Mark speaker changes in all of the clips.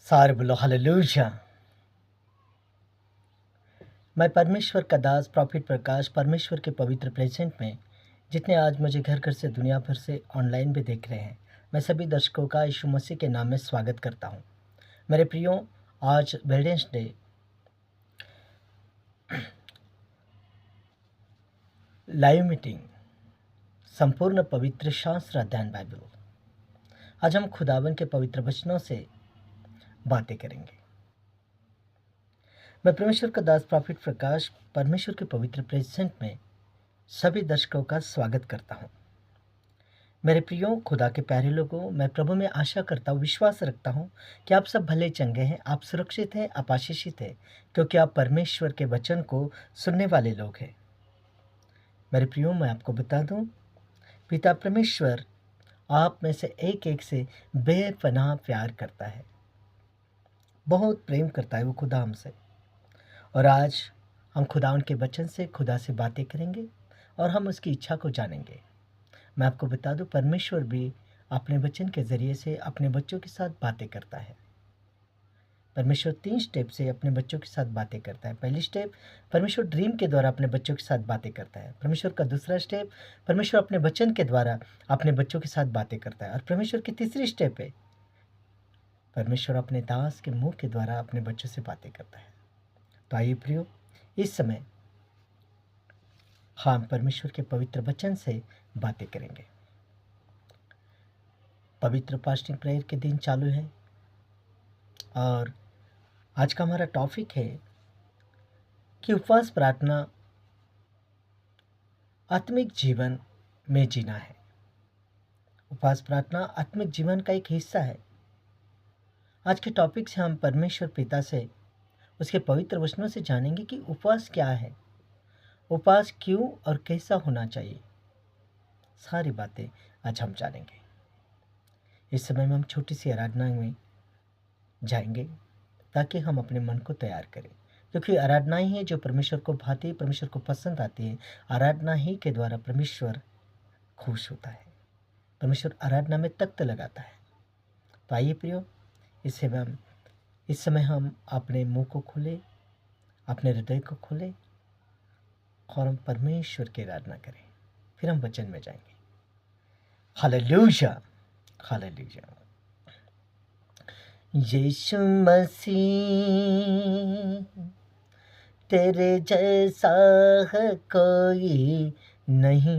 Speaker 1: सारे बोलो हालेलुया। मैं परमेश्वर का दास प्रॉफिट प्रकाश परमेश्वर के पवित्र प्रेजेंट में जितने आज मुझे घर घर से दुनिया भर से ऑनलाइन भी देख रहे हैं, मैं सभी दर्शकों का यीशु मसीह के नाम में स्वागत करता हूं। मेरे प्रियो, आज वेडनेसडे डे लाइव मीटिंग संपूर्ण पवित्र शास्त्र अध्ययन बाइबल। आज हम खुदावन के पवित्र वचनों से बातें करेंगे। मैं परमेश्वर का दास प्रॉफिट प्रकाश परमेश्वर के पवित्र प्रेजेंट में सभी दर्शकों का स्वागत करता हूं। मेरे प्रियो खुदा के प्यारे लोगों, मैं प्रभु में आशा करता हूँ, विश्वास रखता हूँ कि आप सब भले चंगे हैं, आप सुरक्षित हैं, आप आशीषित हैं, क्योंकि आप परमेश्वर के वचन को सुनने वाले लोग हैं। मेरे प्रियो, मैं आपको बता दूं, पिता परमेश्वर आप में से एक एक से बेपनाह प्यार करता है, बहुत प्रेम करता है वो खुदा हमसे। और आज हम खुदा उनके वचन से खुदा से बातें करेंगे और हम उसकी इच्छा को जानेंगे। मैं आपको बता दूं, परमेश्वर भी अपने वचन के ज़रिए से अपने बच्चों के साथ बातें करता है। परमेश्वर 3 स्टेप से अपने बच्चों के साथ बातें करता है। पहली स्टेप, परमेश्वर ड्रीम के द्वारा अपने बच्चों के साथ बातें करता है। परमेश्वर का दूसरा स्टेप, परमेश्वर अपने वचन के द्वारा अपने बच्चों के साथ बातें करता है। और परमेश्वर की तीसरी स्टेप है, परमेश्वर अपने दास के मुंह के द्वारा अपने बच्चों से बातें करता है। तो आइए प्रियो, इस समय हम परमेश्वर के पवित्र वचन से बातें करेंगे। पवित्र फास्टिंग प्रेयर के दिन चालू है और आज का हमारा टॉपिक है कि उपवास प्रार्थना आत्मिक जीवन में जीना है। उपवास प्रार्थना आत्मिक जीवन का एक हिस्सा है। आज के टॉपिक से हम परमेश्वर पिता से उसके पवित्र वचनों से जानेंगे कि उपवास क्या है, उपवास क्यों और कैसा होना चाहिए। सारी बातें आज हम जानेंगे। इस समय में हम छोटी सी आराधना में जाएंगे ताकि हम अपने मन को तैयार करें, क्योंकि आराधना ही है जो परमेश्वर को भाती है, परमेश्वर को पसंद आती है। आराधना ही के द्वारा परमेश्वर खुश होता है, परमेश्वर आराधना में तख्त लगाता है। तो आइए प्रियो, इस समय हम अपने मुंह को खोले, अपने हृदय को खोले और हम परमेश्वर की आराधना करें। फिर हम वचन में जाएंगे। Hallelujah, hallelujah. यीशु मसीह तेरे जैसा है कोई नहीं,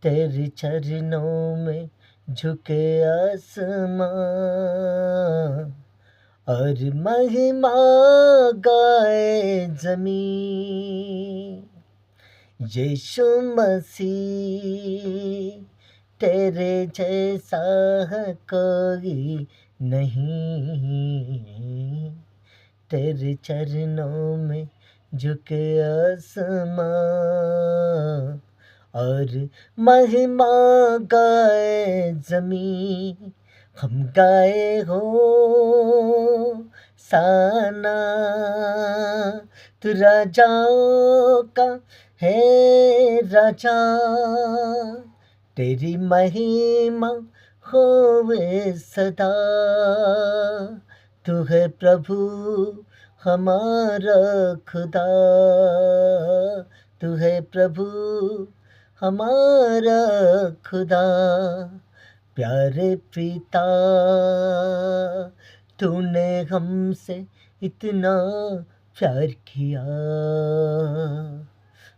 Speaker 1: तेरे चरणों में झुके आसमां और महिमा गाए जमीन। यीशु मसीह तेरे जैसा है कोई नहीं, तेरे चरणों में झुके आसमां और महिमा गाए जमीन। हम गाए हो साना, तू राजाओं का है राजा, तेरी महिमा होवे सदा। तू है प्रभु हमारा खुदा, तू है प्रभु हमारा खुदा। प्यारे पिता, तूने हमसे इतना प्यार किया,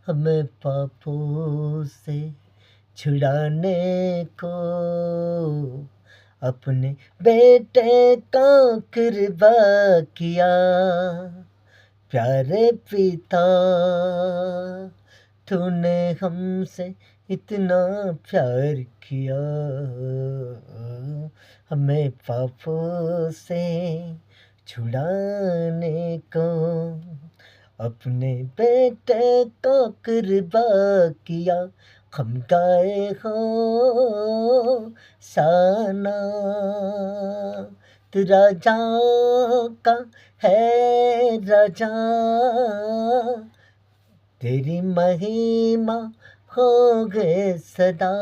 Speaker 1: हमें पापों से छुड़ाने को अपने बेटे का कृपा किया। प्यारे पिता, तूने हमसे इतना प्यार किया, हमें पापों से छुड़ाने को अपने बेटे का कृपा किया। हम गाए हो साना, तू राजा का है राजा, तेरी महिमा हो गए सदा।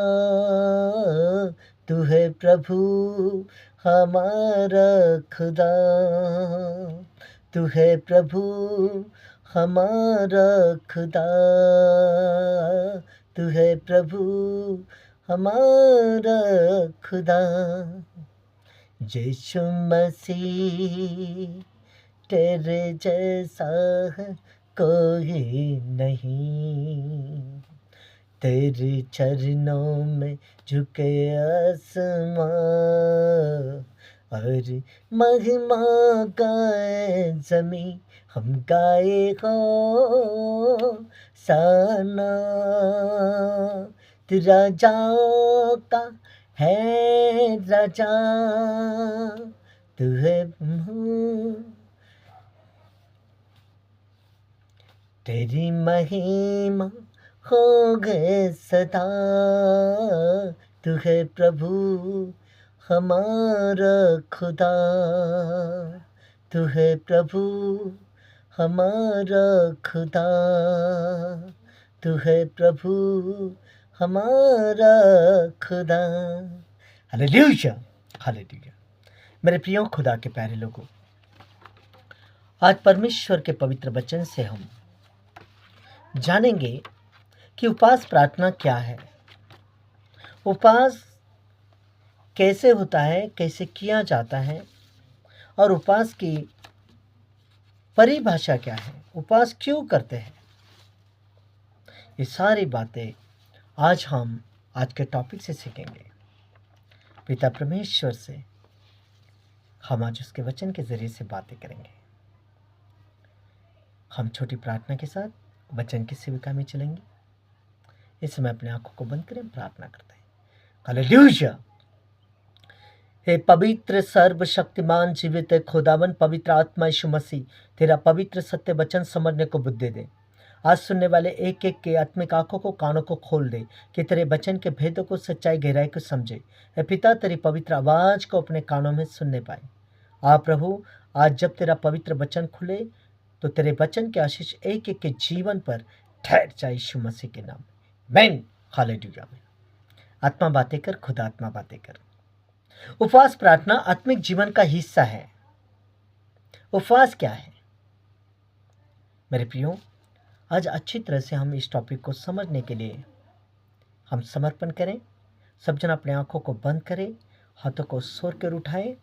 Speaker 1: तू है प्रभु हमारा खुदा, तू है प्रभु हमारा खुदा, तू है प्रभु हमारा खुदा। यीशु मसीह तेरे जैसा है कोई नहीं, तेरे चरणों में झुके आसमां और महिमा गाए ज़मीं, हम गाए हो साना। तू राजाओं का है राजा, तू है तेरी महिमा हो गए सदा, तू है प्रभु हमारा खुदा, तू है प्रभु हमारा खुदा, तू है प्रभु हमारा खुदा। Hallelujah, hallelujah. मेरे प्रियो खुदा के प्यारे लोगों, आज परमेश्वर के पवित्र वचन से हम जानेंगे कि उपवास प्रार्थना क्या है, उपवास कैसे होता है, कैसे किया जाता है और उपवास की परिभाषा क्या है, उपवास क्यों करते हैं। ये सारी बातें आज हम आज के टॉपिक से सीखेंगे। पिता परमेश्वर से हम आज उसके वचन के जरिए से बातें करेंगे। हम छोटी प्रार्थना के साथ वचन की सेविका में चलेंगे। इस समय अपने आंखों को बंद करें, प्रार्थना करते हैं। हालेलुया। हे पवित्र सर्वशक्तिमान जीवित खुदावन पवित्र आत्मा यीशु मसीह, तेरा पवित्र सत्य वचन समझने को बुद्धि दे। आज सुनने वाले एक एक के आत्मिक आंखों को, कानों को खोल दे कि तेरे वचन के भेदों को, सच्चाई गहराई को समझे। हे पिता, तेरी पवित्र आवाज को अपने कानों में सुनने पाए। प्रभु, आज जब तेरा पवित्र वचन खुले तो तेरे वचन के आशीष एक एक के जीवन पर ठहर जाए यीशु मसीह के नाम में। आमीन। हालेलुया। आत्मा बातें कर, खुदा आत्मा बातें कर। उपवास प्रार्थना आत्मिक जीवन का हिस्सा है। उपवास क्या है मेरे प्रियो, आज अच्छी तरह से हम इस टॉपिक को समझने के लिए हम समर्पण करें। सब जन अपने आंखों को बंद करें, हाथों को सोर कर उठाएं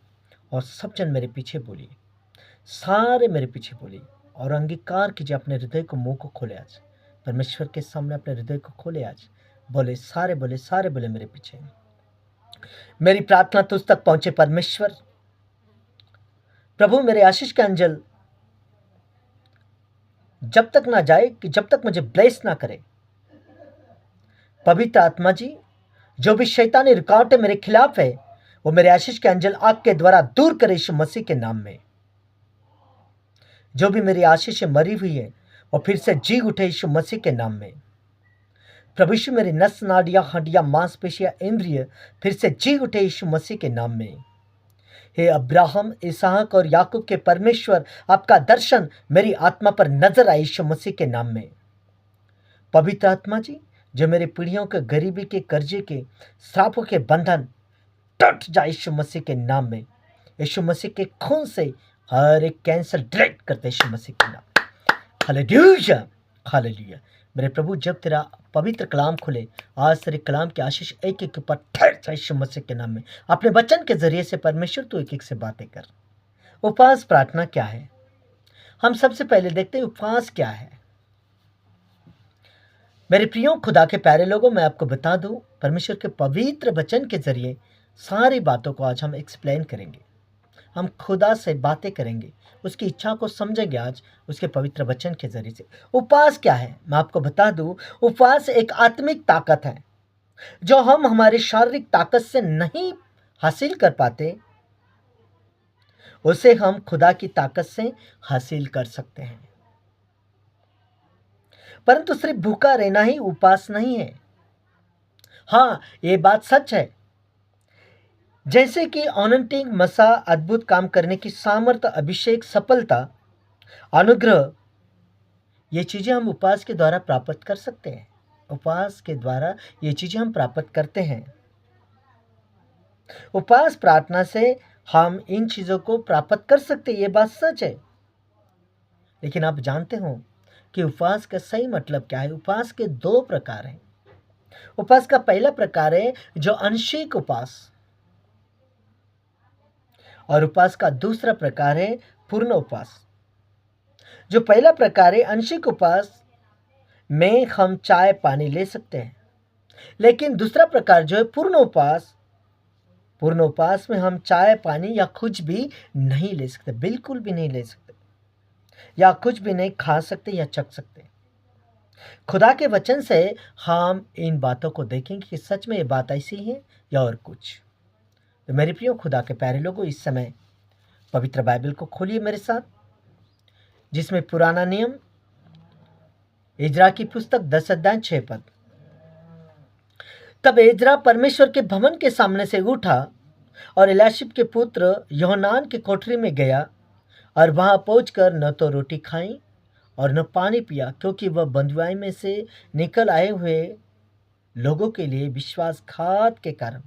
Speaker 1: और सब जन मेरे पीछे बोलिए, सारे मेरे पीछे बोलिए और अंगीकार कीजिए। अपने हृदय को, मुंह को खोले आज परमेश्वर के सामने, अपने हृदय को खोले आज। बोले, सारे बोले, सारे बोले मेरे पीछे। मेरी प्रार्थना तुझ तक पहुंचे परमेश्वर। प्रभु, मेरे आशीष के अंजल जब तक ना जाए कि जब तक मुझे ब्लेस ना करे। पवित्र आत्मा जी, जो भी शैतानी रुकावटें मेरे खिलाफ है वो मेरे आशीष के अंजल आग के द्वारा दूर करे यीशु मसीह के नाम में। जो भी मेरी आशीष मरी हुई है वो फिर से जी उठे यीशु मसीह के नाम में। प्रभु यीशु, मेरी नस नाड़ियां, हड्डियां, मांसपेशियां, इंद्रिय फिर से जी उठे यीशु मसीह के नाम में। हे अब्राहम, इसहाक और याकूब के परमेश्वर, आपका दर्शन मेरी आत्मा पर नजर आए यीशु मसीह के नाम में। पवित्र आत्मा जी, जो मेरे पीढ़ियों के गरीबी के, कर्जे के, श्रापों के बंधन टूट जाए यीशु मसीह के नाम में। यीशु मसीह के खून से हर एक कैंसर डायरेक्ट करते यीशु मसीह के नाम। Hallelujah, hallelujah. मेरे प्रभु, जब तेरा पवित्र कलाम खुले, आज तेरे कलाम की आशीष एक एक के ऊपर ठहर जाए यीशु मसीह के नाम में। अपने वचन के जरिए से परमेश्वर तू एक एक से बातें कर। उपवास प्रार्थना क्या है, हम सबसे पहले देखते हैं उपवास क्या है। मेरे प्रियो खुदा के प्यारे लोगों, मैं आपको बता दूं, परमेश्वर के पवित्र वचन के जरिए सारी बातों को आज हम एक्सप्लेन करेंगे। हम खुदा से बातें करेंगे, उसकी इच्छा को समझेंगे आज उसके पवित्र वचन के जरिए से। उपवास क्या है, मैं आपको बता दूं, उपवास एक आत्मिक ताकत है जो हम हमारी शारीरिक ताकत से नहीं हासिल कर पाते, उसे हम खुदा की ताकत से हासिल कर सकते हैं। परंतु सिर्फ भूखा रहना ही उपवास नहीं है। हाँ, ये बात सच है, जैसे कि अनंतिम मसा, अद्भुत काम करने की सामर्थ्य, अभिषेक, सफलता, अनुग्रह, ये चीजें हम उपवास के द्वारा प्राप्त कर सकते हैं। उपवास के द्वारा ये चीजें हम प्राप्त करते हैं। उपवास प्रार्थना से हम इन चीज़ों को प्राप्त कर सकते हैं, ये बात सच है। लेकिन आप जानते हो कि उपवास का सही मतलब क्या है? उपवास के दो प्रकार हैं। उपवास का पहला प्रकार है जो आंशिक उपवास, और उपवास का दूसरा प्रकार है पूर्ण उपवास। जो पहला प्रकार है आंशिक उपवास में हम चाय पानी ले सकते हैं, लेकिन दूसरा प्रकार जो है पूर्ण उपवास, पूर्ण उपवास में हम चाय पानी या कुछ भी नहीं ले सकते, बिल्कुल भी नहीं ले सकते, या कुछ भी नहीं खा सकते या चख सकते। खुदा के वचन से हम इन बातों को देखेंगे कि सच में ये बात ऐसी है या और कुछ। तो मेरे प्रियो खुदा के प्यारे लोगों, इस समय पवित्र बाइबल को खोलिए मेरे साथ, जिसमें पुराना नियम इजरा की पुस्तक 10 अध्याय 6 पद। तब इजरा परमेश्वर के भवन के सामने से उठा और इल्याशिब के पुत्र योहनान की कोठरी में गया, और वहां पहुंचकर न तो रोटी खाई और न पानी पिया, क्योंकि वह बंधुआई में से निकल आए हुए लोगों के लिए विश्वासघात के कारण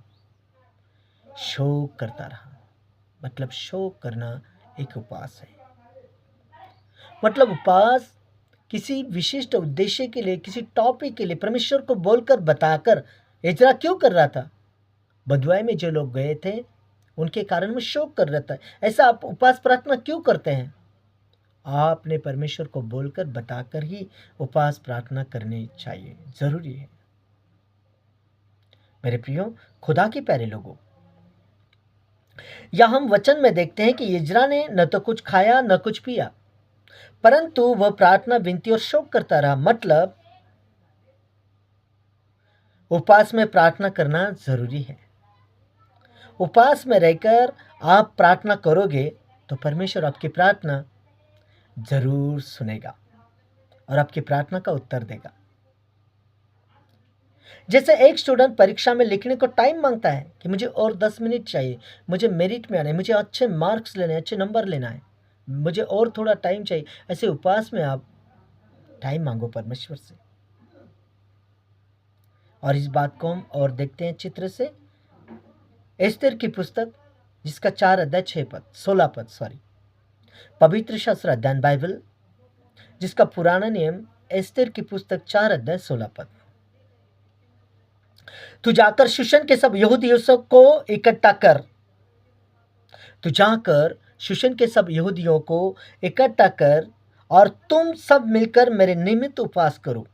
Speaker 1: शोक करता रहा। मतलब शोक करना एक उपवास है। मतलब उपवास किसी विशिष्ट उद्देश्य के लिए, किसी टॉपिक के लिए परमेश्वर को बोलकर बताकर इजरा क्यों कर रहा था? बंधुआई में जो लोग गए थे उनके कारण वो शोक कर रहा था। ऐसा आप उपवास प्रार्थना क्यों करते हैं? आपने परमेश्वर को बोलकर बताकर ही उपवास प्रार्थना करनी चाहिए, जरूरी है। मेरे प्रियो खुदा के प्यारे लोगों, या हम वचन में देखते हैं कि इजरा ने न तो कुछ खाया न कुछ पिया, परंतु वह प्रार्थना, विनती और शोक करता रहा। मतलब उपवास में प्रार्थना करना जरूरी है। उपवास में रहकर आप प्रार्थना करोगे तो परमेश्वर आपकी प्रार्थना जरूर सुनेगा और आपकी प्रार्थना का उत्तर देगा। जैसे एक स्टूडेंट परीक्षा में लिखने को टाइम मांगता है कि मुझे और 10 मिनट चाहिए, मुझे मेरिट में आना है, मुझे अच्छे मार्क्स लेने हैं, अच्छे नंबर लेना है, मुझे और थोड़ा टाइम चाहिए। ऐसे उपवास में आप टाइम मांगो परमेश्वर से। और इस बात को हम और देखते हैं चित्र से, एस्तेर की पुस्तक जिसका 4 अध्याय 6 पद 16 पद पवित्र शास्त्र अध्ययन बाइबल जिसका पुराना नियम एस्तेर की पुस्तक 4 अध्याय 16 पद। तू जाकर शूशन के सब यहूदियों को इकट्ठा कर, तू जाकर शूशन के सब यहूदियों को इकट्ठा कर, और तुम सब मिलकर मेरे निमित्त उपवास करो।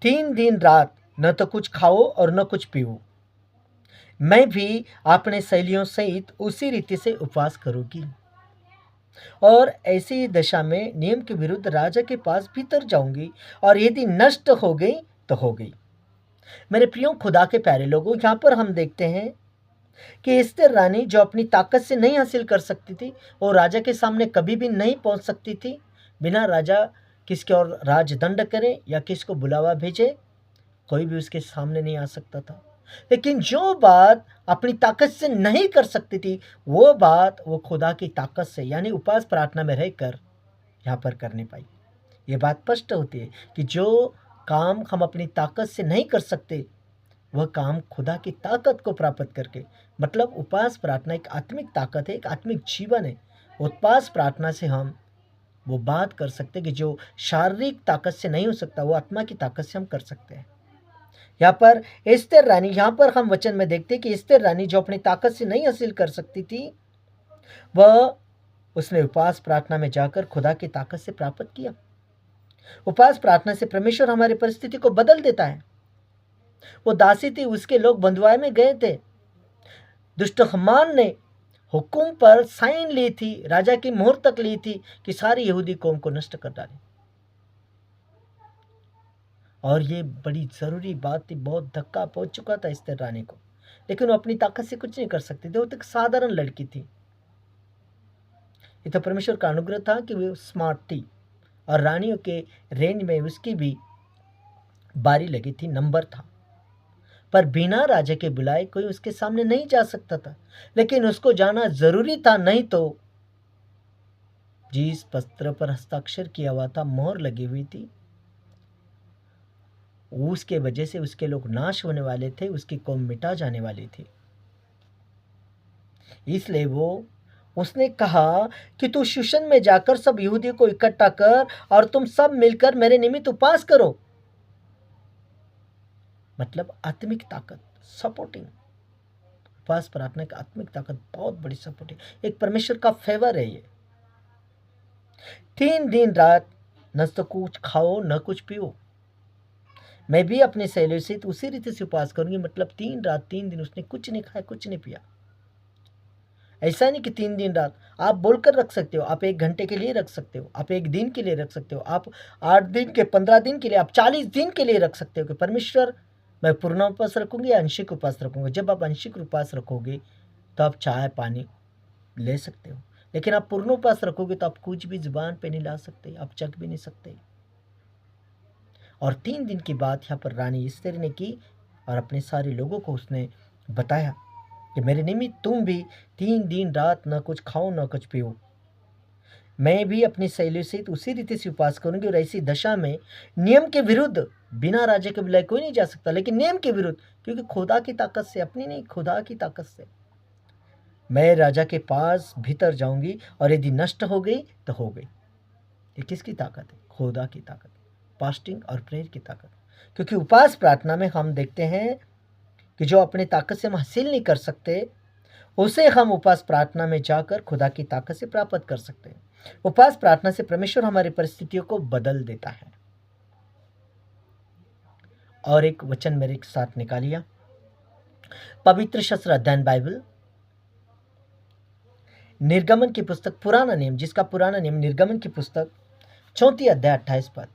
Speaker 1: 3 दिन रात न तो कुछ खाओ और न कुछ पीओ। मैं भी अपने सहेलियों सहित उसी रीति से उपवास करूंगी, और ऐसी दशा में नियम के विरुद्ध राजा के पास भीतर जाऊंगी, और यदि नष्ट हो गई तो हो गई। मेरे प्रियो खुदा के प्यारे लोगों, यहाँ पर हम देखते हैं कि एस्तेर रानी जो अपनी ताकत से नहीं हासिल कर सकती थी, वो राजा के सामने कभी भी नहीं पहुंच सकती थी। बिना राजा किसके और राजदंड करे या किसको बुलावा भेजे, कोई भी उसके सामने नहीं आ सकता था। लेकिन जो बात अपनी ताकत से नहीं कर सकती थी, वो बात वो खुदा की ताकत से यानी उपवास प्रार्थना में रहकर यहाँ पर करने पाई। ये बात स्पष्ट होती है कि जो काम हम अपनी ताकत से नहीं कर सकते, वह काम खुदा की ताकत को प्राप्त करके, मतलब उपवास प्रार्थना एक आत्मिक ताकत है, एक आत्मिक जीवन है। उपवास प्रार्थना से हम वो बात कर सकते कि जो शारीरिक ताकत से नहीं हो सकता, वो आत्मा की ताकत से हम कर सकते हैं। यहाँ पर एस्तेर रानी, यहाँ पर हम वचन में देखते हैं कि एस्तेर रानी जो अपनी ताकत से नहीं हासिल कर सकती थी, वह उसने उपवास प्रार्थना में जाकर खुदा की ताकत से प्राप्त किया। उपवास प्रार्थना से परमेश्वर हमारी परिस्थिति को बदल देता है। वो दासी थी, उसके लोग बंधुआई में गए थे, दुष्ट हमान ने हुकुम पर साइन ली थी, राजा की मोहर तक ली थी कि सारी यहूदी कौम को नष्ट कर डाले। और ये बड़ी जरूरी बात थी, बहुत धक्का पहुंच चुका था एस्तेर रानी को, लेकिन वो अपनी ताकत से कुछ नहीं कर सकती थी। वो तो एक साधारण लड़की थी। ये तो परमेश्वर का अनुग्रह था कि वो स्मार्ट थी, और रानियों के रेंज में उसकी भी बारी लगी थी, नंबर था। पर बिना राजा के बुलाए कोई उसके सामने नहीं जा सकता था, लेकिन उसको जाना जरूरी था, नहीं तो जिस पत्र पर हस्ताक्षर किया हुआ था, मोहर लगी हुई थी, उसके वजह से उसके लोग नाश होने वाले थे, उसकी कौम मिटा जाने वाली थी। इसलिए उसने कहा कि तू शूशन में जाकर सब यहूदियों को इकट्ठा कर और तुम सब मिलकर मेरे निमित्त उपवास करो। मतलब आत्मिक ताकत, सपोर्टिंग। उपवास प्रार्थना की आत्मिक ताकत बहुत बड़ी सपोर्टिंग, एक परमेश्वर का फेवर है ये। 3 दिन रात न तो कुछ खाओ न कुछ पियो। मैं भी अपने सहेलियों से उसी रीति से उपवास करूंगी। मतलब 3 रात 3 दिन उसने कुछ नहीं खाया, कुछ नहीं पिया। ऐसा नहीं कि 3 दिन रात, आप बोलकर रख सकते हो, आप 1 घंटे के लिए रख सकते हो, आप 1 दिन के लिए रख सकते हो, आप 8 दिन के, 15 दिन के लिए, आप 40 दिन के लिए रख सकते हो कि परमेश्वर मैं पूर्ण उपवास रखूंगी या आंशिक उपवास रखूंगा। जब आप आंशिक उपवास रखोगे तो आप चाय पानी ले सकते हो, लेकिन आप पूर्ण उपवास रखोगे तो आप कुछ भी जुबान पे नहीं ला सकते, आप चख भी नहीं सकते। और 3 दिन की बात यहाँ पर रानी एस्थर ने की और अपने सारे लोगों को उसने बताया कि मेरे निमित्त तुम भी 3 दिन रात न कुछ खाओ न कुछ पियो। मैं भी अपनी सहेलियों सहित उसी रीति से उपवास करूंगी। और ऐसी दशा में नियम के विरुद्ध बिना राजा के बुलाए कोई नहीं जा सकता, लेकिन नियम के विरुद्ध, क्योंकि खुदा की ताकत से, अपनी नहीं, खुदा की ताकत से मैं राजा के पास भीतर जाऊंगी और यदि नष्ट हो गई तो हो गई। ये किसकी ताकत है? खुदा की ताकत, फास्टिंग और प्रेयर की ताकत। क्योंकि उपवास प्रार्थना में हम देखते हैं कि जो अपनी ताकत से हम हासिल नहीं कर सकते, उसे हम उपवास प्रार्थना में जाकर खुदा की ताकत से प्राप्त कर सकते हैं। उपवास प्रार्थना से परमेश्वर हमारी परिस्थितियों को बदल देता है। और एक वचन मेरे साथ निकालिए, पवित्र शास्त्र अध्ययन बाइबल, निर्गमन की पुस्तक, पुराना नियम, जिसका पुराना नियम, निर्गमन की पुस्तक 34 अध्याय 28 पद।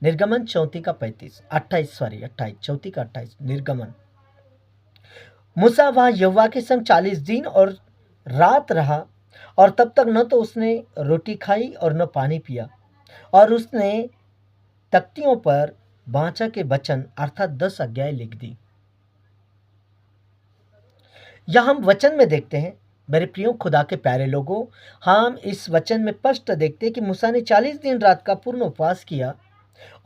Speaker 1: निर्गमन 34 का 28, 34 का 28। निर्गमन। मूसा वहां यहोवा के संग 40 दिन और रात रहा, और तब तक न तो उसने रोटी खाई और न पानी पिया। और उसने तख्तियों पर वाचा के वचन अर्थात 10 आज्ञाएं लिख दी। यह हम वचन में देखते हैं, मेरे प्रियो खुदा के प्यारे लोगों, हम इस वचन में स्पष्ट देखते हैं कि मूसा ने 40 दिन रात का पूर्ण उपवास किया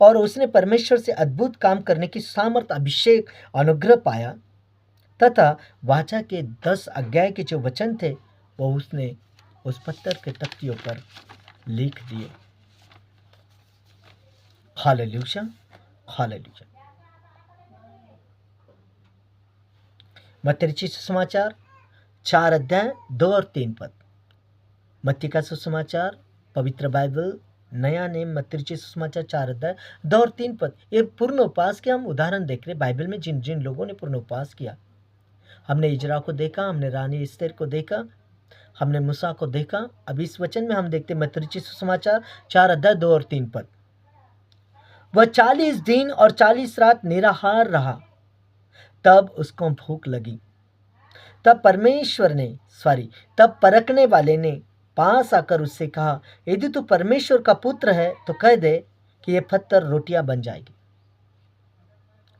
Speaker 1: और उसने परमेश्वर से अद्भुत काम करने की सामर्थ, अभिषेक, अनुग्रह पाया, तथा वाचा के 10 आज्ञा के जो वचन थे वो उसने उस पत्थर के तख्तियों पर लिख दिए। Hallelujah, hallelujah. मत्ती सुसमाचार 4 अध्याय 2 और 3 पद। मत्ती का सुसमाचार, पवित्र बाइबल, नया नेम, मत्ती सुसमाचार 4 अध्याय 2 और 3 पद। ये पूर्ण उपवास के हम उदाहरण देख रहे बाइबल में, जिन जिन लोगों ने पूर्ण उपवास किया। हमने इजरा को देखा, हमने रानी एस्थर को देखा, हमने मूसा को देखा। अब इस वचन में हम देखते मत्ती सुसमाचार 4 अध्याय 2 और 3 पद। वह 40 दिन और 40 रात निराहार रहा, तब उसको भूख लगी। तब परखने वाले ने पास आकर उससे कहा, यदि तू परमेश्वर का पुत्र है तो कह दे कि ये पत्थर रोटियां बन जाएगी,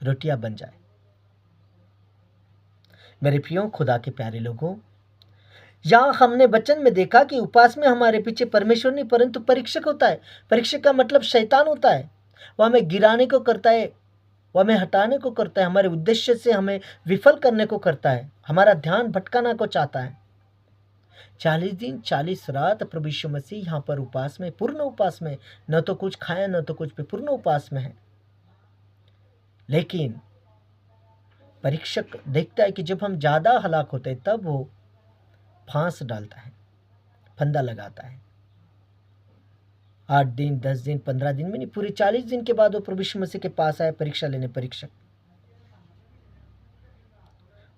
Speaker 1: रोटियां बन जाए। मेरे प्रियो खुदा के प्यारे लोगों, यहां हमने वचन में देखा कि उपवास में हमारे पीछे परमेश्वर नहीं परंतु परीक्षक होता है। परीक्षक का मतलब शैतान होता है। वह हमें गिराने को करता है, वह हमें हटाने को करता है, हमारे उद्देश्य से हमें विफल करने को करता है, हमारा ध्यान भटकाना को चाहता है। 40 दिन 40 रात प्रभु यीशु मसीह यहाँ पर उपवास में, पूर्ण उपवास में, न तो कुछ खाया न तो कुछ पे, पूर्ण उपवास में है। लेकिन परीक्षक देखता है कि जब हम ज्यादा हलाक होते हैं तब वो फांस डालता है, फंदा लगाता है। 8 दिन 10 दिन 15 दिन में नहीं, पूरे 40 दिन के बाद वो प्रभु यीशु मसीह के पास आया परीक्षा लेने, परीक्षक,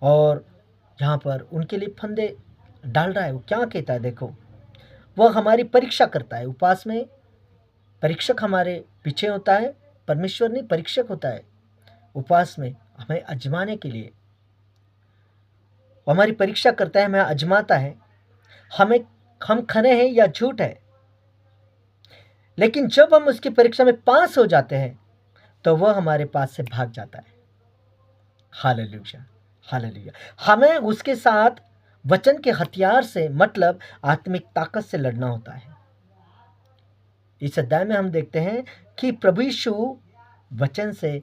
Speaker 1: और यहाँ पर उनके लिए फंदे डाल रहा है। वो क्या कहता है देखो, वह हमारी परीक्षा करता है। उपवास में परीक्षक हमारे पीछे होता है, परमेश्वर नहीं, परीक्षक होता है। उपवास में हमें आजमाने के लिए वो हमारी परीक्षा करता है, हमें आजमाता है, हम खरे हैं या झूठ है। लेकिन जब हम उसकी परीक्षा में पास हो जाते हैं तो वह हमारे पास से भाग जाता है। Hallelujah, hallelujah. हमें उसके साथ वचन के हथियार से, मतलब आत्मिक ताकत से लड़ना होता है। इस अध्याय में हम देखते हैं कि प्रभु यीशु वचन से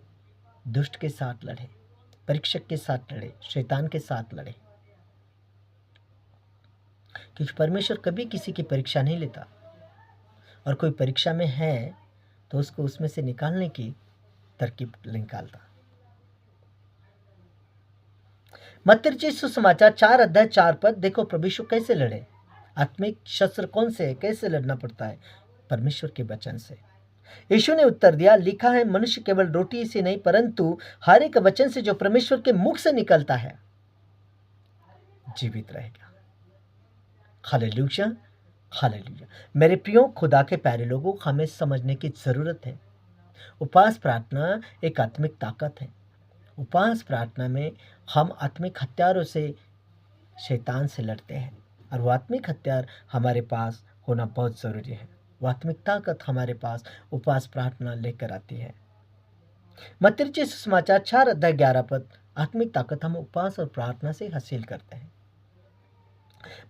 Speaker 1: दुष्ट के साथ लड़े, परीक्षक के साथ लड़े, शैतान के साथ लड़े। क्योंकि परमेश्वर कभी किसी की परीक्षा नहीं लेता, और कोई परीक्षा में है तो उसको उसमें से निकालने की तरकीब निकालता। मत्ती रचित सुसमाचार 4 अध्याय 4 पद देखो प्रभु यीशु कैसे लड़े। आत्मिक शस्त्र कौन से है, कैसे लड़ना पड़ता है? परमेश्वर के वचन से। यीशु ने उत्तर दिया, लिखा है मनुष्य केवल रोटी से नहीं परंतु हर एक वचन से जो परमेश्वर के मुख से निकलता है जीवित रहेगा। Hallelujah, hallelujah. मेरे प्रियो खुदा के प्यारे लोगों, हमें समझने की जरूरत है उपवास प्रार्थना एक आत्मिक ताकत है। उपवास प्रार्थना में हम आत्मिक हथियारों से शैतान से लड़ते हैं, और वो आत्मिक हथियार हमारे पास होना बहुत ज़रूरी है। वो आत्मिक ताकत हमारे पास उपवास प्रार्थना लेकर आती है। मत्ती रचित सुसमाचार 4 अध्याय 11 पद, आत्मिक ताकत हम उपवास और प्रार्थना से हासिल करते हैं।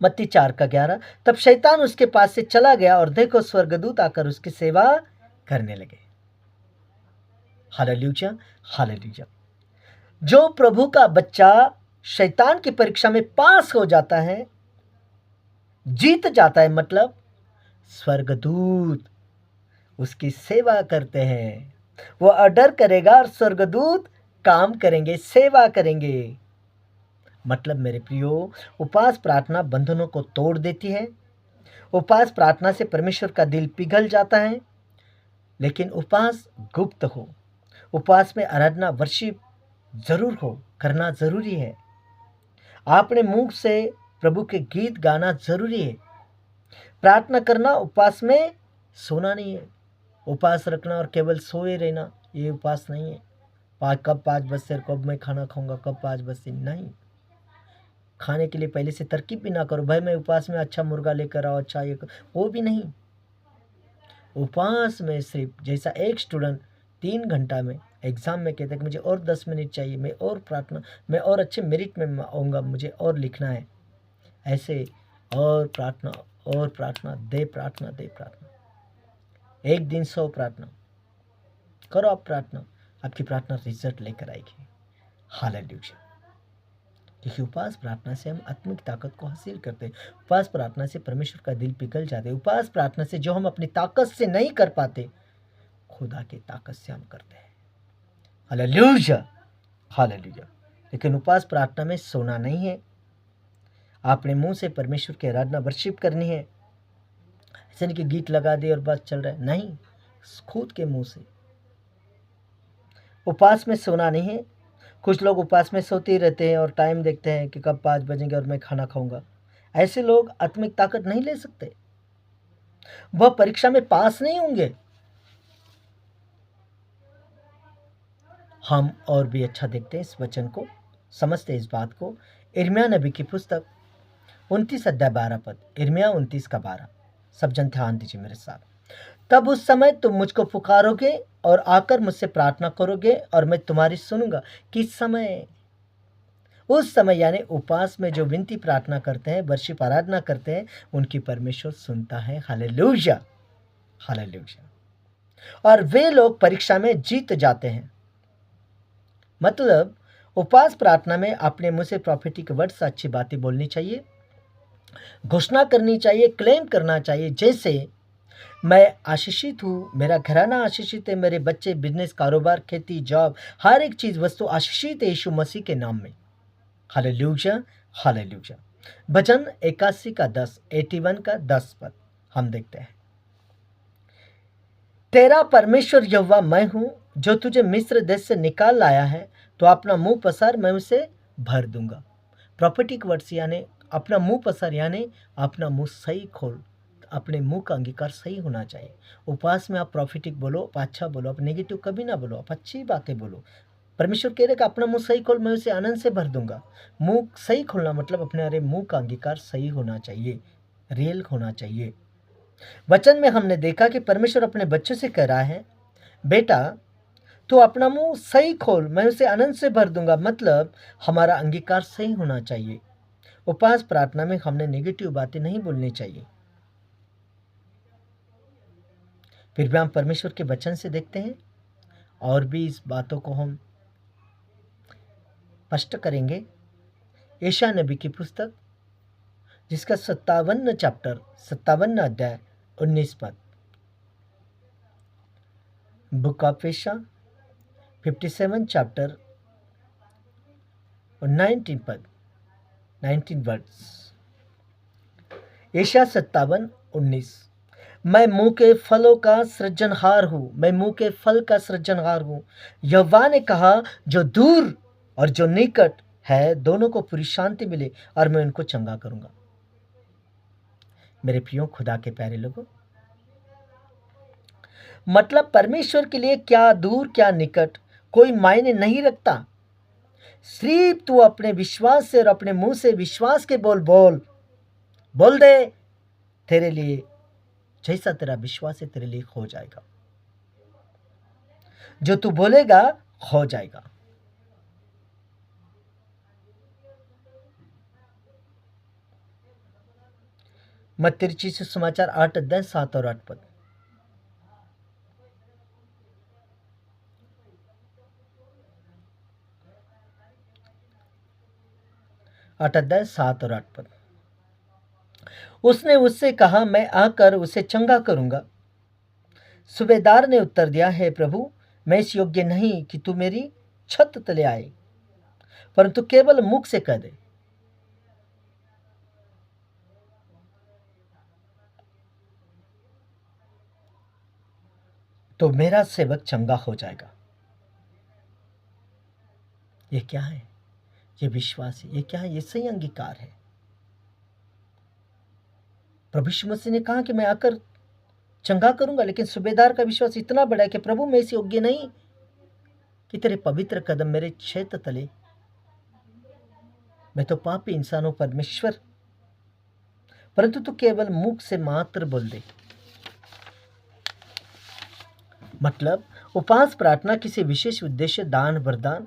Speaker 1: मत्ती 4 का 11, तब शैतान उसके पास से चला गया और देखो स्वर्गदूत आकर उसकी सेवा करने लगे। Hallelujah, hallelujah. जो प्रभु का बच्चा शैतान की परीक्षा में पास हो जाता है, जीत जाता है, मतलब स्वर्गदूत उसकी सेवा करते हैं। वो ऑर्डर करेगा और स्वर्गदूत काम करेंगे, सेवा करेंगे। मतलब मेरे प्रियो, उपवास प्रार्थना बंधनों को तोड़ देती है। उपवास प्रार्थना से परमेश्वर का दिल पिघल जाता है। लेकिन उपवास गुप्त हो, उपवास में आराधना वर्शिप जरूर हो, करना जरूरी है। आपने मुंह से प्रभु के गीत गाना जरूरी है। प्रार्थना करना उपवास में सोना नहीं है। उपवास रखना और केवल सोए रहना ये उपवास नहीं है। कब 5 बजे से कब मैं खाना खाऊंगा, कब 5 बजे से नहीं। खाने के लिए पहले से तरकीब भी ना करो, भाई मैं उपवास में अच्छा मुर्गा लेकर आओ, अच्छा ये वो भी नहीं। उपवास में सिर्फ जैसा एक स्टूडेंट 3 घंटा में एग्ज़ाम में कहता है कि मुझे और 10 मिनट चाहिए, मैं और प्रार्थना, मैं और अच्छे मेरिट में आऊँगा, मुझे और लिखना है, ऐसे और प्रार्थना और प्रार्थना, दे प्रार्थना, दे प्रार्थना। एक दिन 100 प्रार्थना करो, आप प्रार्थना, आपकी प्रार्थना रिजल्ट लेकर आएगी। हालेलुया। क्योंकि उपवास प्रार्थना से हम आत्मिक ताकत को हासिल करते हैं। उपवास प्रार्थना से परमेश्वर का दिल पिघल जाता है। उपवास प्रार्थना से जो हम अपनी ताकत से नहीं कर पाते, खुदा की ताकत से हम करते हैं। Hallelujah, hallelujah. लेकिन उपवास प्रार्थना में सोना नहीं है। आपने मुंह से परमेश्वर की आराधना वर्शिप करनी है। ऐसे नहीं कि गीत लगा दिए और बस चल रहा है, नहीं, खुद के मुंह से। उपवास में सोना नहीं है। कुछ लोग उपवास में सोते ही रहते हैं और टाइम देखते हैं कि कब 5 बजेंगे और मैं खाना खाऊंगा। ऐसे लोग आत्मिक ताकत नहीं ले सकते, वह परीक्षा में पास नहीं होंगे। हम और भी अच्छा देखते हैं इस वचन को, समझते हैं इस बात को। यिर्मयाह नबी की पुस्तक 29 अध्याय 12 पद, यिर्मयाह 29 का 12। सब जन ध्यान दीजिए मेरे साथ। तब उस समय तुम मुझको पुकारोगे और आकर मुझसे प्रार्थना करोगे और मैं तुम्हारी सुनूंगा। किस समय? उस समय यानी उपवास में जो विनती प्रार्थना करते हैं, वर्शिप आराधना करते हैं, उनकी परमेश्वर सुनता है। Hallelujah, hallelujah. और वे लोग परीक्षा में जीत जाते हैं। मतलब उपवास प्रार्थना में अपने मुंह से प्रॉफिटिक वर्ड्स, अच्छी बातें बोलनी चाहिए, घोषणा करनी चाहिए, क्लेम करना चाहिए। जैसे मैं आशीषित हूँ, मेरा घराना आशीषित है, मेरे बच्चे, बिजनेस, कारोबार, खेती, जॉब, हर एक चीज़ वस्तु आशीषित है यीशु मसीह के नाम में। Hallelujah, hallelujah. भजन 81 का 10, 81 का 10 पद हम देखते हैं। तेरा परमेश्वर यहोवा मैं हूँ, जो तुझे मिस्र देश से निकाल लाया है, तो अपना मुंह पसार, मैं उसे भर दूंगा। प्रॉफिटिक वर्ड्स यानी अपना मुंह पसार, यानी अपना मुंह सही खोल। अपने मुंह का अंगीकार सही होना चाहिए। उपवास में आप प्रॉफिटिक बोलो, आप अच्छा बोलो, आप नेगेटिव कभी ना बोलो, आप अच्छी बातें बोलो। परमेश्वर कह रहे कि अपना मुंह सही खोल, मैं उसे आनंद से भर दूंगा। मुंह सही खोलना मतलब अपने अरे मुंह का अंगीकार सही होना चाहिए, रियल होना चाहिए। वचन में हमने देखा कि परमेश्वर अपने बच्चों से कह रहा है, बेटा तो अपना मुंह सही खोल, मैं उसे आनंद से भर दूंगा। मतलब हमारा अंगीकार सही होना चाहिए। उपवास प्रार्थना में हमने नेगेटिव बातें नहीं बोलनी चाहिए। फिर भी हम परमेश्वर के वचन से देखते हैं और भी इस बातों को हम स्पष्ट करेंगे। यशायाह नबी की पुस्तक जिसका 57 चैप्टर 57 अध्याय 19 पद। बुक ऑफ एशा 57 चैप्टर और 19 पद, 19 वर्ड्स। एशा 57:19। मैं मुंह के फलों का सृजनहार हूं, मैं मुंह के फल का सृजनहार हूं। यहोवा ने कहा, जो दूर और जो निकट है दोनों को पूरी शांति मिले और मैं उनको चंगा करूंगा। मेरे प्रियो खुदा के प्यारे लोगों, मतलब परमेश्वर के लिए क्या दूर क्या निकट कोई मायने नहीं रखता। सिर्फ तू अपने विश्वास से और अपने मुंह से विश्वास के बोल दे, तेरे लिए जैसा तेरा विश्वास है तेरे लिए हो जाएगा। जो तू बोलेगा हो जाएगा। मत्ती रचित सुसमाचार 8 अध्याय 7 और 8 पद। 8 अध्याय 7 और 8 पद। उसने उससे कहा, मैं आकर उसे चंगा करूंगा। सूबेदार ने उत्तर दिया, हे प्रभु, मैं इस योग्य नहीं कि तू मेरी छत तले आए, परंतु केवल मुख से कह दे, तो मेरा सेवक चंगा हो जाएगा। ये क्या है? ये विश्वास है। ये क्या है? ये सही अंगीकार है। प्रभु यीशु मसीह ने कहा कि मैं आकर चंगा करूंगा, लेकिन सूबेदार का विश्वास इतना बड़ा है कि प्रभु, मैं इस योग्य नहीं कि तेरे पवित्र कदम मेरे छेत तले, मैं तो पापी इंसान हूं परमेश्वर, परंतु तू केवल मुख से मात्र बोल दे। मतलब उपवास प्रार्थना किसी विशेष उद्देश्य, दान वरदान,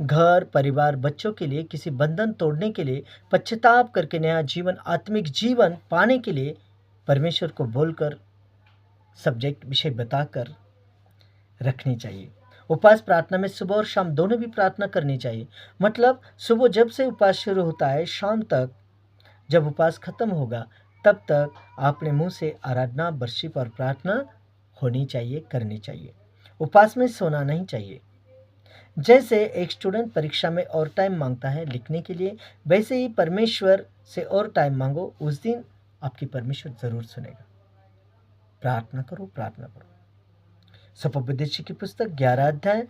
Speaker 1: घर परिवार बच्चों के लिए, किसी बंधन तोड़ने के लिए, पश्चाताप करके नया जीवन आत्मिक जीवन पाने के लिए परमेश्वर को बोलकर सब्जेक्ट विषय बताकर रखनी चाहिए। उपवास प्रार्थना में सुबह और शाम दोनों भी प्रार्थना करनी चाहिए। मतलब सुबह जब से उपवास शुरू होता है, शाम तक जब उपवास खत्म होगा तब तक अपने मुंह से आराधना, वर्शिप और प्रार्थना होनी चाहिए, करनी चाहिए। उपवास में सोना नहीं चाहिए। जैसे एक स्टूडेंट परीक्षा में और टाइम मांगता है लिखने के लिए, वैसे ही परमेश्वर से और टाइम मांगो, उस दिन आपकी परमेश्वर जरूर सुनेगा। प्रार्थना करो, प्रार्थना करो। सपोपदेश की पुस्तक 11 अध्याय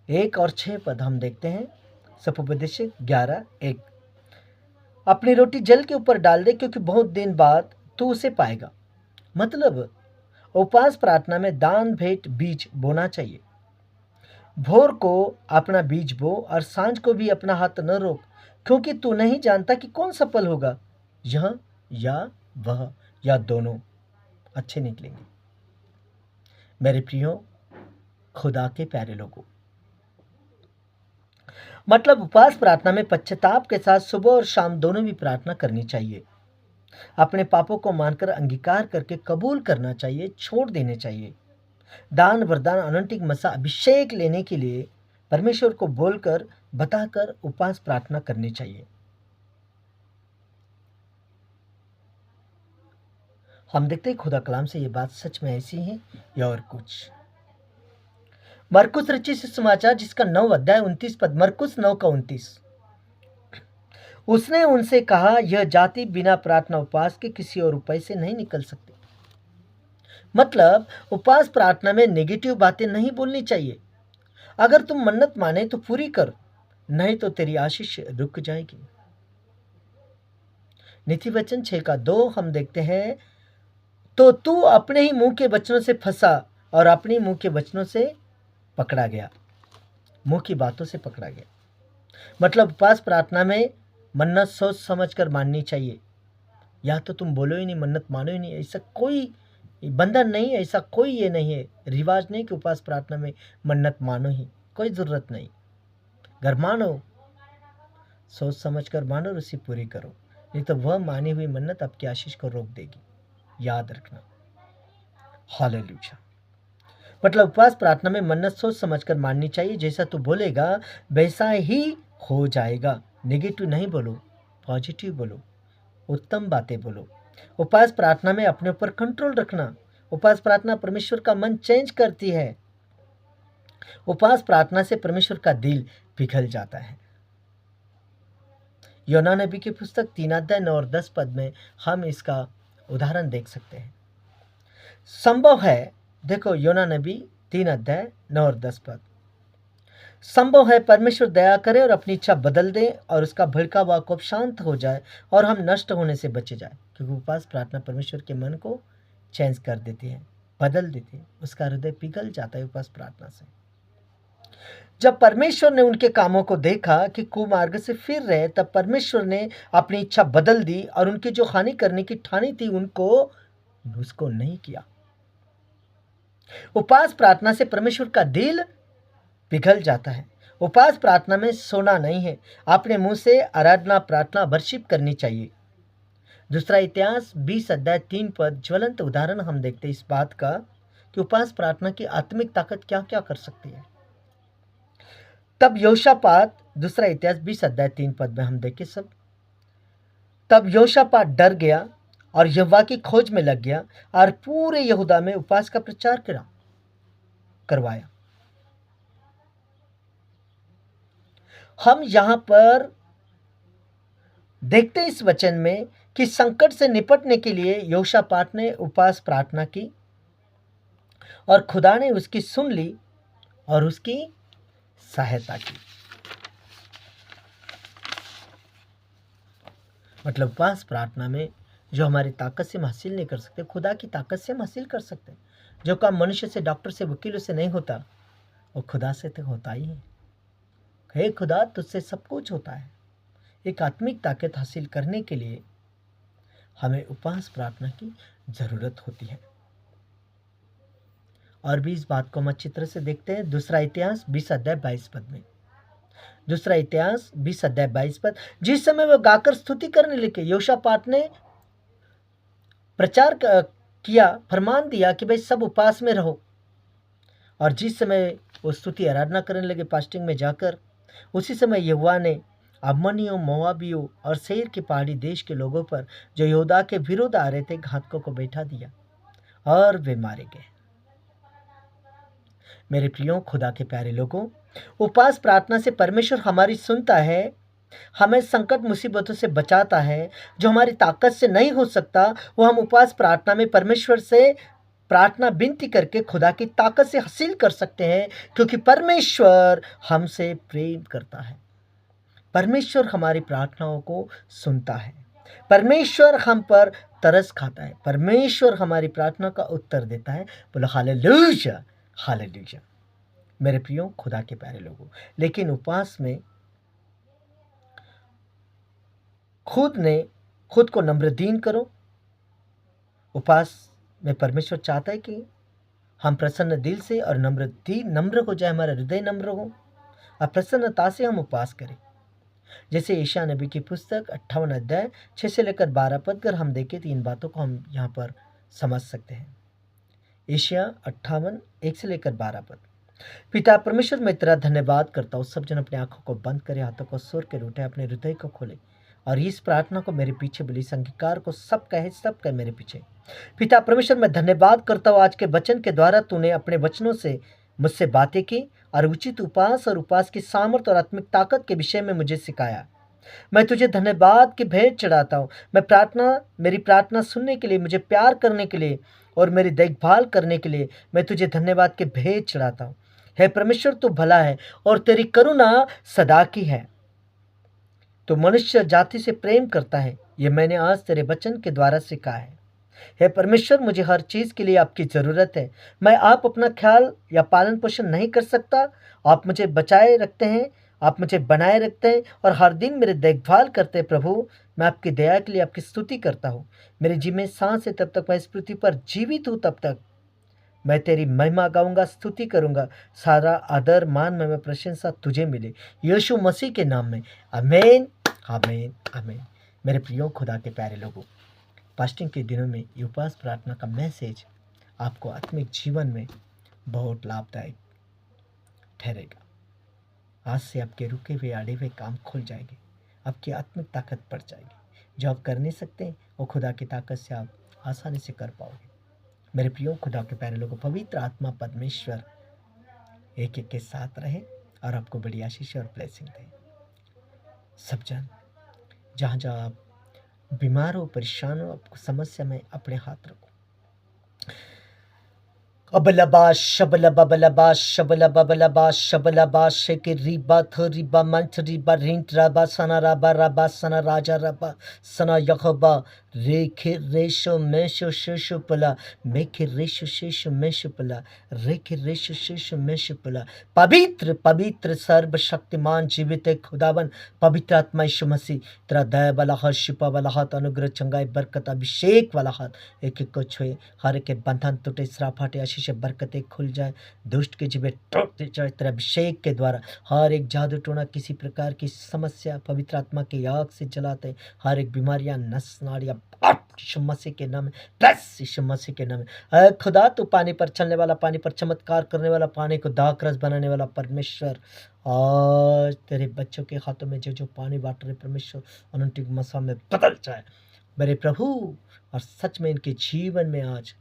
Speaker 1: 1 और 6 पद हम देखते हैं। सपोपदेश 11:1। अपनी रोटी जल के ऊपर डाल दे, क्योंकि बहुत दिन बाद तू उसे पाएगा। मतलब उपवास प्रार्थना में दान भेंट बीज बोना चाहिए। भोर को अपना बीज बो और सांझ को भी अपना हाथ न रोक, क्योंकि तू नहीं जानता कि कौन सफल होगा, यह या वह या दोनों अच्छे निकलेंगे। मेरे प्रियो खुदा के प्यारे लोगों, मतलब उपवास प्रार्थना में पश्चाताप के साथ सुबह और शाम दोनों भी प्रार्थना करनी चाहिए। अपने पापों को मानकर अंगीकार करके कबूल करना चाहिए, छोड़ देने चाहिए। दान वरदान, अनंतिक मसा, अभिषेक लेने के लिए परमेश्वर को बोलकर बताकर उपवास प्रार्थना करनी चाहिए। हम देखते हैं खुदा कलाम से ये बात सच में ऐसी है या और कुछ। मरकुस रचित सुसमाचार जिसका 9 अध्याय 29 पद। मरकुस 9:29। उसने उनसे कहा, यह जाति बिना प्रार्थना उपवास के किसी और उपाय से नहीं निकल सकती। मतलब उपवास प्रार्थना में नेगेटिव बातें नहीं बोलनी चाहिए। अगर तुम मन्नत माने तो पूरी कर, नहीं तो तेरी आशीष रुक जाएगी। नीति वचन 6:2 हम देखते हैं, तो तू अपने ही मुंह के वचनों से फंसा और अपने मुंह के वचनों से पकड़ा गया। मुंह की बातों से पकड़ा गया। मतलब उपवास प्रार्थना में मन्नत सोच समझ कर माननी चाहिए। या तो तुम बोलो ही नहीं, मन्नत मानो ही नहीं, ऐसा कोई बंधन नहीं है, ऐसा कोई ये नहीं है, रिवाज नहीं कि उपवास प्रार्थना में मन्नत मानो ही, कोई ज़रूरत नहीं। घर मानो, सोच समझ कर मानो और उसे पूरी करो, नहीं तो वह मानी हुई मन्नत आपकी आशीष को रोक देगी। याद रखना। हालेलुया। मतलब उपवास प्रार्थना में मन्नत सोच समझकर माननी चाहिए। जैसा तू बोलेगा वैसा ही हो जाएगा। नेगेटिव नहीं बोलो, पॉजिटिव बोलो। उत्तम बातें बोलो। उपवास प्रार्थना में अपने ऊपर कंट्रोल रखना। उपवास प्रार्थना परमेश्वर का मन चेंज करती है। उपवास प्रार्थना से परमेश्वर का दिल पिघल जाता है। योना नबी की पुस्तक 3 अध्याय 9 और 10 पद में हम इसका उदाहरण देख सकते हैं। संभव है, देखो योना नबी 3 अध्याय 9 और 10 पद, संभव है परमेश्वर दया करे और अपनी इच्छा बदल दे और उसका भड़का हुआ कोप शांत हो जाए और हम नष्ट होने से बचे जाए, क्योंकि उपवास प्रार्थना परमेश्वर के मन को चेंज कर देती है, बदल देती है। उसका हृदय पिघल जाता है उपवास प्रार्थना से। जब परमेश्वर ने उनके कामों को देखा कि कुमार्ग से फिर रहे, तब परमेश्वर ने अपनी इच्छा बदल दी और उनकी जो हानि करने की ठानी थी उसको नहीं किया। उपवास प्रार्थना से परमेश्वर का दिल पिघल जाता है। उपवास प्रार्थना में सोना नहीं है, अपने मुंह से आराधना प्रार्थना वर्शिप करनी चाहिए। दूसरा इतिहास 20 अध्याय 3 पद ज्वलंत उदाहरण हम देखते हैं इस बात का कि उपवास प्रार्थना की आत्मिक ताकत क्या क्या कर सकती है। तब योशापात, दूसरा इतिहास 20 अध्याय 3 पद में हम देखें सब, तब योशापात डर गया और यहोवा की खोज में लग गया और पूरे यहूदा में उपवास का प्रचार करवाया। हम यहां पर देखते इस वचन में कि संकट से निपटने के लिए योशापात ने उपवास प्रार्थना की और खुदा ने उसकी सुन ली और उसकी सहायता की। मतलब उपवास प्रार्थना में जो हमारी ताकत से हम हासिल नहीं कर सकते, खुदा की ताकत से हम हासिल कर सकते हैं। जो काम मनुष्य से, डॉक्टर से, वकीलों से नहीं होता, वो खुदा से तो होता ही है। हे खुदा, तुझसे सब कुछ होता है। एक आत्मिक ताकत हासिल करने के लिए हमें उपवास प्रार्थना की जरूरत होती है। और भी इस बात को हम अच्छी तरह से देखते हैं दूसरा इतिहास 20 अध्याय 22 पद में। दूसरा इतिहास 20 अध्याय 22 पद, जिस समय वह गाकर स्तुति करने लगे, योशापात ने प्रचार किया, फरमान दिया कि भाई सब उपवास में रहो। और जिस समय वो स्तुति आराधना करने लगे फास्टिंग में जाकर, उसी समय यहोवा ने अम्मोनियों, मोआबियों और सेईर के पहाड़ी देश के लोगों पर जो यहूदा के विरुद्ध आ रहे थे, घातकों को बैठा दिया और वे मारे गए। मेरे प्रियो खुदा के प्यारे लोगों, उपवास प्रार्थना से परमेश्वर हमारी सुनता है, हमें संकट मुसीबतों से बचाता है। जो हमारी ताकत से नहीं हो सकता, वो हम उपवास प्रार्थना में परमेश्वर से प्रार्थना विनती करके खुदा की ताकत से हासिल कर सकते हैं, क्योंकि परमेश्वर हमसे प्रेम करता है। परमेश्वर हमारी प्रार्थनाओं को सुनता है। परमेश्वर हम पर तरस खाता है। परमेश्वर हमारी प्रार्थना का उत्तर देता है। बोलो हालेलुया, हालेलुया। मेरे प्रियो खुदा के प्यारे लोगों, लेकिन उपवास में खुद को नम्रदीन करो। उपवास में परमेश्वर चाहता है कि हम प्रसन्न दिल से और नम्र हो जाए, हमारा हृदय नम्र हो और प्रसन्नता से हम उपवास करें। जैसे यशायाह नबी की पुस्तक 58 अध्याय 6 से लेकर 12 पद, अगर हम देखें तो इन बातों को हम यहाँ पर समझ सकते हैं। यशायाह 58 1 से लेकर 12 पद। पिता परमेश्वर, मैं तेरा धन्यवाद करता हूँ। सब जन अपने आंखों को बंद करे, हाथों को सूर के उठे, अपने हृदय को खोले और इस प्रार्थना को मेरे पीछे बोली, इस अंगीकार को सब कहे मेरे पीछे। पिता परमेश्वर, मैं धन्यवाद करता हूँ आज के वचन के द्वारा तूने अपने वचनों से मुझसे बातें की और उचित उपवास और उपवास की सामर्थ और आत्मिक ताकत के विषय में मुझे सिखाया। मैं तुझे धन्यवाद की भेंट चढ़ाता हूँ। मेरी प्रार्थना सुनने के लिए, मुझे प्यार करने के लिए और मेरी देखभाल करने के लिए मैं तुझे धन्यवाद की भेंट चढ़ाता हूँ। हे परमेश्वर, तू भला है और तेरी करुणा सदा की है। तो मनुष्य जाति से प्रेम करता है, ये मैंने आज तेरे वचन के द्वारा सीखा है। हे परमेश्वर, मुझे हर चीज़ के लिए आपकी ज़रूरत है। मैं आप अपना ख्याल या पालन पोषण नहीं कर सकता। आप मुझे बचाए रखते हैं, आप मुझे बनाए रखते हैं और हर दिन मेरे देखभाल करते हैं। प्रभु, मैं आपकी दया के लिए आपकी स्तुति करता हूँ। मेरे जी में सांस है, तब तक मैं इस पृथ्वी पर जीवित हूँ, तब तक मैं तेरी महिमा गाऊंगा, स्तुति करूंगा। सारा आदर, मान, में प्रशंसा तुझे मिले, यीशु मसीह के नाम में। आमीन, आमीन, आमीन। मेरे प्रियो खुदा के प्यारे लोगों, फास्टिंग के दिनों में ये उपवास प्रार्थना का मैसेज आपको आत्मिक जीवन में बहुत लाभदायक ठहरेगा। आज से आपके रुके हुए, अड़े हुए काम खुल जाएंगे, आपकी आत्मिक ताकत बढ़ जाएगी। जो आप कर नहीं सकते वो खुदा की ताकत से आप आसानी से कर पाओगे। मेरे प्रियो, खुदा के प्यारे लोगों, पवित्र आत्मा परमेश्वर एक एक के साथ रहे और आपको बड़ी आशीष और ब्लेसिंग दे। सब जन जहाँ जहाँ आप बीमार हो, परेशान हो, आपको समस्या में अपने हाथ रखो। अबलबा शबलबा बलबा शबलबा बलबा शबलबा शेके रिबा थ रिबा मंथ रिबा रिंट रबा सना रबा रबा सना राजा रबा सना यखबा रेखे रेशो मेशो शेशो पला मेखे रेशो शेशो मेशो पला रेखे रेशो शेशो मेशो पला। पवित्र पवित्र सर्वशक्तिमान जीवित खुदावन पवित्र आत्मा यीशु मसीह, तेरा दया वाला हाथ, शिपा वाला हाथ, अनुग्रह, चंगाई, बरकत, अभिषेक वाला हाथ एक एक को छुए। हर एक के बंधन टूटे, श्राप हटे, आशीष बरकतें खुल जाए, दुष्ट के जिबे तोड़ दी जाए तेरे अभिषेक के द्वारा। हर एक जादू टोना, किसी प्रकार की समस्या पवित्र आत्मा के आग से जलाते, हर एक बीमारियां, नस नाड़ियां यीशु मसीह के नाम में, प्लस यीशु मसीह के नाम में। अरे खुदा, तू पानी पर चलने वाला, पानी पर चमत्कार करने वाला, पानी को दाख रस बनाने वाला परमेश्वर, आज तेरे बच्चों के हाथों में जो जो पानी बांट रहे परमेश्वर, अनंतिक मसा में बदल जाए मेरे प्रभु। और सच में इनके जीवन में आज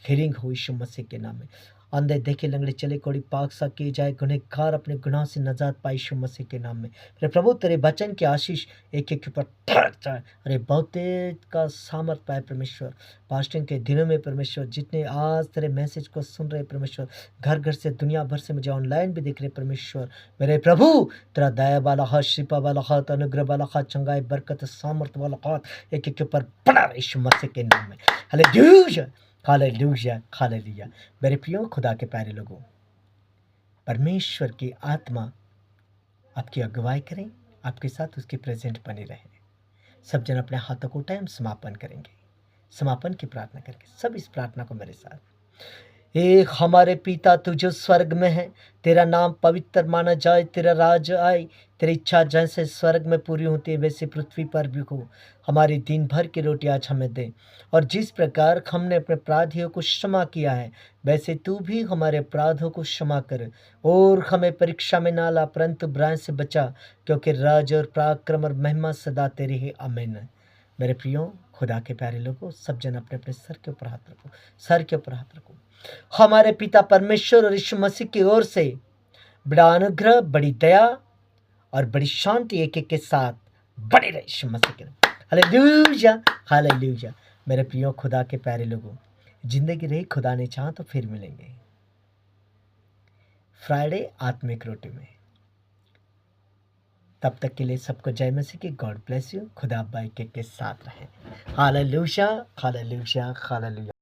Speaker 1: हीलिंग हो यीशु मसीह के नाम में। अंधे देखे, लंगड़े चले, कोड़ी पाक सा किए जाए, गुनहगार अपने गुनाह से नजात पाए यीशु मसीह के नाम में। मेरे प्रभु, तेरे वचन की आशीष एक एक के ऊपर ठहर जाए। अरे बहुतेज का सामर्थ पाए परमेश्वर। फास्टिंग के दिनों में परमेश्वर, जितने आज तेरे मैसेज को सुन रहे परमेश्वर, घर घर से, दुनिया भर से, मुझे ऑनलाइन भी दिख रहे परमेश्वर, मेरे प्रभु तेरा दया वाला हाथ, शिपा वाला हाथ, अनुग्रह वाला हाथ, चंगाई, बरकत, सामर्थ वाला हाथ एक एक के ऊपर बना रहे यीशु मसीह के नाम में। Hallelujah hallelujah hallelujah. मेरे प्रियो खुदा के प्यारे लोगों, परमेश्वर की आत्मा आपकी अगुवाई करें, आपके साथ उसकी प्रेजेंट बने रहे। सब जन अपने हाथों को उठाएं, हम समापन करेंगे। समापन की प्रार्थना करके सब इस प्रार्थना को मेरे साथ। एक हमारे पिता तू जो स्वर्ग में है, तेरा नाम पवित्र माना जाए, तेरा राज आए, तेरी इच्छा जैसे स्वर्ग में पूरी होती है वैसे पृथ्वी पर भी हो। हमारी दिन भर की रोटी आज हमें दे, और जिस प्रकार हमने अपने अपराधियों को क्षमा किया है वैसे तू भी हमारे अपराधों को क्षमा कर, और हमें परीक्षा में ना ला परंतु बुराई से बचा, क्योंकि राज और पराक्रम और महिमा सदा तेरी है, आमीन। मेरे प्रियो खुदा के प्यारे लोगों, सब जन अपने अपने सर के ऊपर हाथ रखो, सर के ऊपर हाथ रखो। हमारे पिता परमेश्वर और यीशु मसीह की ओर से बड़ा अनुग्रह, बड़ी दया और बड़ी शांति एक एक के साथ बनी रहे यीशु मसीह के नाम। Hallelujah hallelujah. मेरे प्रियो खुदा के प्यारे लोगों, जिंदगी रही, खुदा ने चाहा तो फिर मिलेंगे फ्राइडे आत्मिक रोटी में। तब तक के लिए सबको जय मसीह की। God bless you. खुदा बाई के साथ रहे। Hallelujah hallelujah hallelujah.